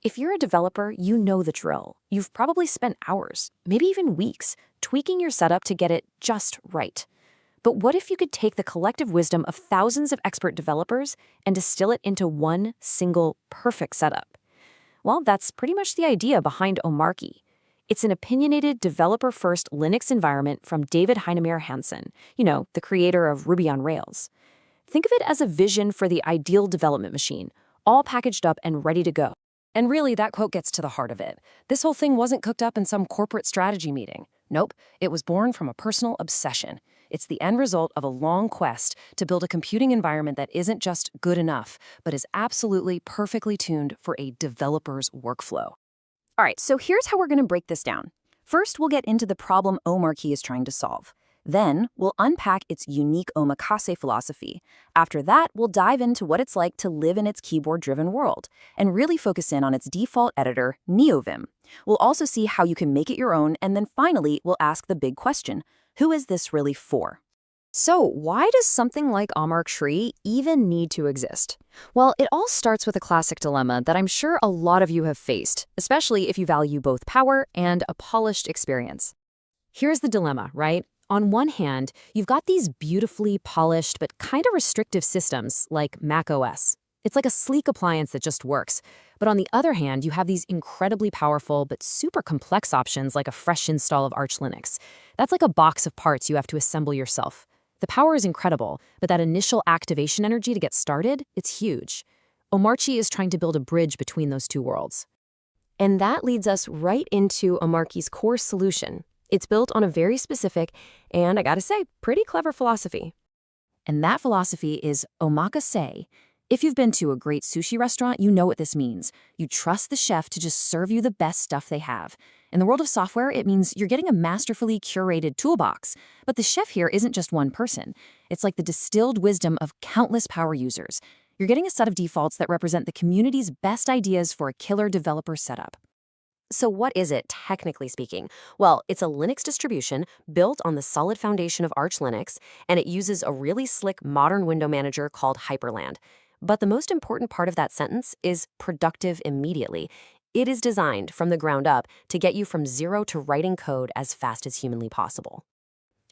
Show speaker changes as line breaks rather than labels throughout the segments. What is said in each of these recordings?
If you're a developer, you know the drill. You've probably spent hours, maybe even weeks, tweaking your setup to get it just right. But what if you could take the collective wisdom of thousands of expert developers and distill it into one single perfect setup? Well, that's pretty much the idea behind Omarchy. It's an opinionated developer-first Linux environment from David Heinemeier Hansson, the creator of Ruby on Rails. Think of it as a vision for the ideal development machine, all packaged up and ready to go.
And really, that quote gets to the heart of it. This whole thing wasn't cooked up in some corporate strategy meeting. Nope, it was born from a personal obsession. It's the end result of a long quest to build a computing environment that isn't just good enough, but is absolutely perfectly tuned for a developer's workflow.
All right, so here's how we're going to break this down. First, we'll get into the problem Omarchy is trying to solve. Then, we'll unpack its unique omakase philosophy. After that, we'll dive into what it's like to live in its keyboard-driven world, and really focus in on its default editor, NeoVim. We'll also see how you can make it your own, and then finally, we'll ask the big question: who is this really for?
So, why does something like Omarchy even need to exist? Well, it all starts with a classic dilemma that I'm sure a lot of you have faced, especially if you value both power and a polished experience. Here's the dilemma, right? On one hand, you've got these beautifully polished but kind of restrictive systems like macOS. It's like a sleek appliance that just works. But on the other hand, you have these incredibly powerful but super complex options like a fresh install of Arch Linux. That's like a box of parts you have to assemble yourself. The power is incredible, but that initial activation energy to get started, it's huge. Omarchy is trying to build a bridge between those two worlds. And that leads us right into Omarchy's core solution. It's built on a very specific, and I gotta say, pretty clever philosophy. And that philosophy is omakase. If you've been to a great sushi restaurant, you know what this means. You trust the chef to just serve you the best stuff they have. In the world of software, it means you're getting a masterfully curated toolbox. But the chef here isn't just one person. It's like the distilled wisdom of countless power users. You're getting a set of defaults that represent the community's best ideas for a killer developer setup. So what is it, technically speaking? Well, it's a Linux distribution built on the solid foundation of Arch Linux, and it uses a really slick modern window manager called Hyperland. But the most important part of that sentence is productive immediately. It is designed from the ground up to get you from zero to writing code as fast as humanly possible.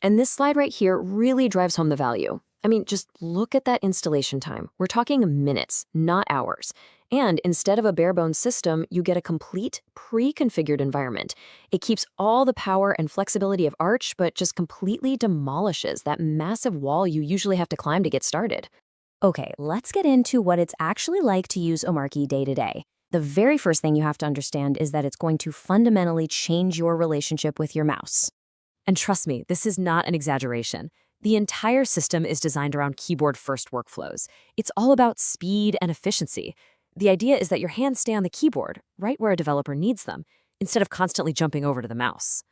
And this slide right here really drives home the value. I mean, just look at that installation time. We're talking minutes, not hours. And instead of a bare-bones system, you get a complete pre-configured environment. It keeps all the power and flexibility of Arch, but just completely demolishes that massive wall you usually have to climb to get started. Okay, let's get into what it's actually like to use Omarchy day to day. The very first thing you have to understand is that it's going to fundamentally change your relationship with your mouse. And trust me, this is not an exaggeration. The entire system is designed around keyboard-first workflows. It's all about speed and efficiency. The idea is that your hands stay on the keyboard, right where a developer needs them, instead of constantly jumping over to the mouse.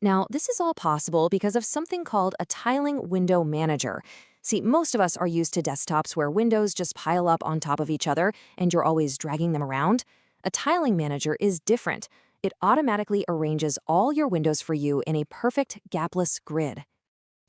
Now, this is all possible because of something called a tiling window manager. See, most of us are used to desktops where windows just pile up on top of each other and you're always dragging them around. A tiling manager is different. It automatically arranges all your windows for you in a perfect gapless grid.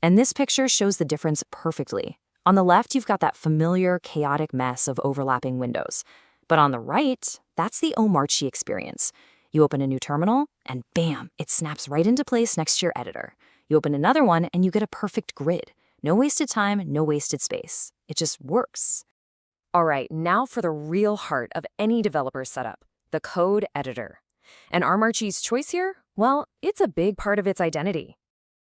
And this picture shows the difference perfectly. On the left, you've got that familiar, chaotic mess of overlapping windows. But on the right, that's the Omarchy experience. You open a new terminal, and bam, it snaps right into place next to your editor. You open another one, and you get a perfect grid. No wasted time, no wasted space. It just works. All right, now for the real heart of any developer's setup, the code editor. And Omarchy's choice here? Well, it's a big part of its identity.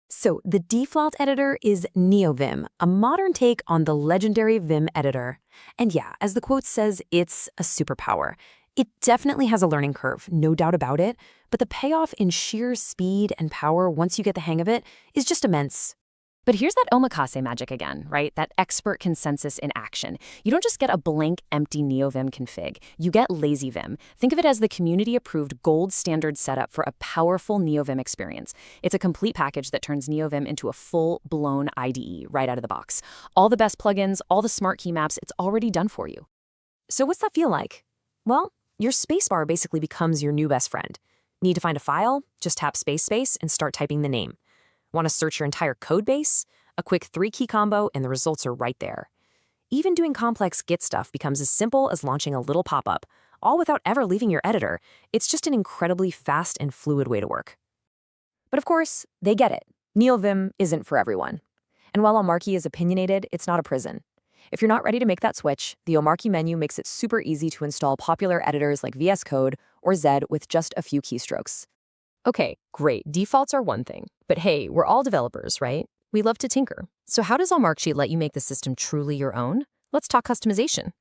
So the default editor is NeoVim, a modern take on the legendary Vim editor. And yeah, as the quote says, it's a superpower. It definitely has a learning curve, no doubt about it, but the payoff in sheer speed and power once you get the hang of it is just immense. But here's that omakase magic again, right? That expert consensus in action. You don't just get a blank, empty NeoVim config. You get LazyVim. Think of it as the community-approved gold standard setup for a powerful NeoVim experience. It's a complete package that turns NeoVim into a full-blown IDE right out of the box. All the best plugins, all the smart key maps, it's already done for you. So what's that feel like? Well, your spacebar basically becomes your new best friend. Need to find a file? Just tap space and start typing the name. Want to search your entire code base? A quick 3-key combo and the results are right there. Even doing complex Git stuff becomes as simple as launching a little pop-up.
all without ever leaving your editor. It's just an incredibly fast and fluid way to work. But of course, they get it. NeoVim isn't for everyone. And while Omarchy is opinionated, it's not a prison. If you're not ready to make that switch, the Omarchy menu makes it super easy to install popular editors like VS Code or Zed with just a few keystrokes. Okay, great. Defaults are one thing. But hey, we're all developers, right? We love to tinker. So how does Omarchy let you make the system truly your own? Let's talk customization.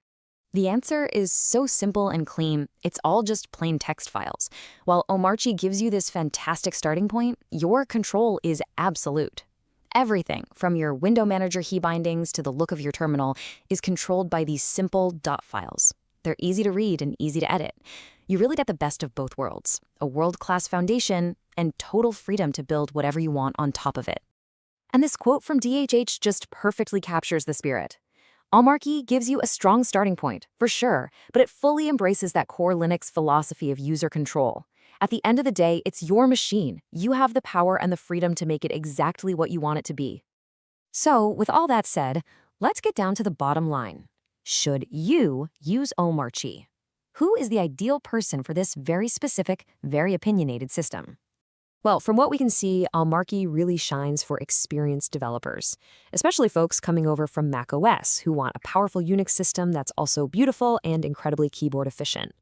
The answer is so simple and clean, it's all just plain text files. While Omarchy gives you this fantastic starting point, your control is absolute. Everything, from your window manager key bindings to the look of your terminal, is controlled by these simple dot files. They're easy to read and easy to edit. You really get the best of both worlds, a world-class foundation and total freedom to build whatever you want on top of it. And this quote from DHH just perfectly captures the spirit. Omarchy gives you a strong starting point, for sure, but it fully embraces that core Linux philosophy of user control. At the end of the day, it's your machine. You have the power and the freedom to make it exactly what you want it to be. So, with all that said, let's get down to the bottom line. Should you use Omarchy? Who is the ideal person for this very specific, very opinionated system? Well, from what we can see, Omarchy really shines for experienced developers, especially folks coming over from macOS who want a powerful Unix system that's also beautiful and incredibly keyboard efficient.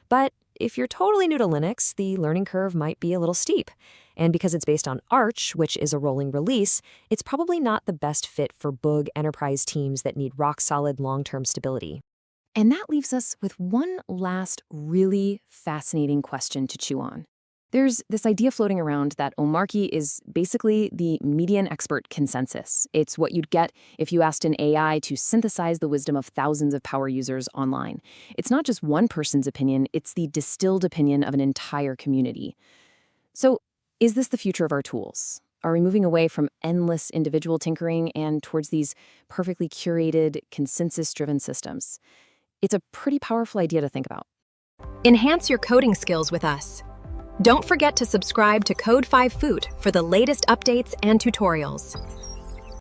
But if you're totally new to Linux, the learning curve might be a little steep. And because it's based on Arch, which is a rolling release, it's probably not the best fit for bug enterprise teams that need rock-solid long-term stability. And that leaves us with one last really fascinating question to chew on. There's this idea floating around that Omarchy is basically the median expert consensus. It's what you'd get if you asked an AI to synthesize the wisdom of thousands of power users online. It's not just one person's opinion, it's the distilled opinion of an entire community. So, is this the future of our tools? Are we moving away from endless individual tinkering and towards these perfectly curated, consensus-driven systems? It's a pretty powerful idea to think about.
Enhance your coding skills with us. Don't forget to subscribe to Code 5 Food for the latest updates and tutorials.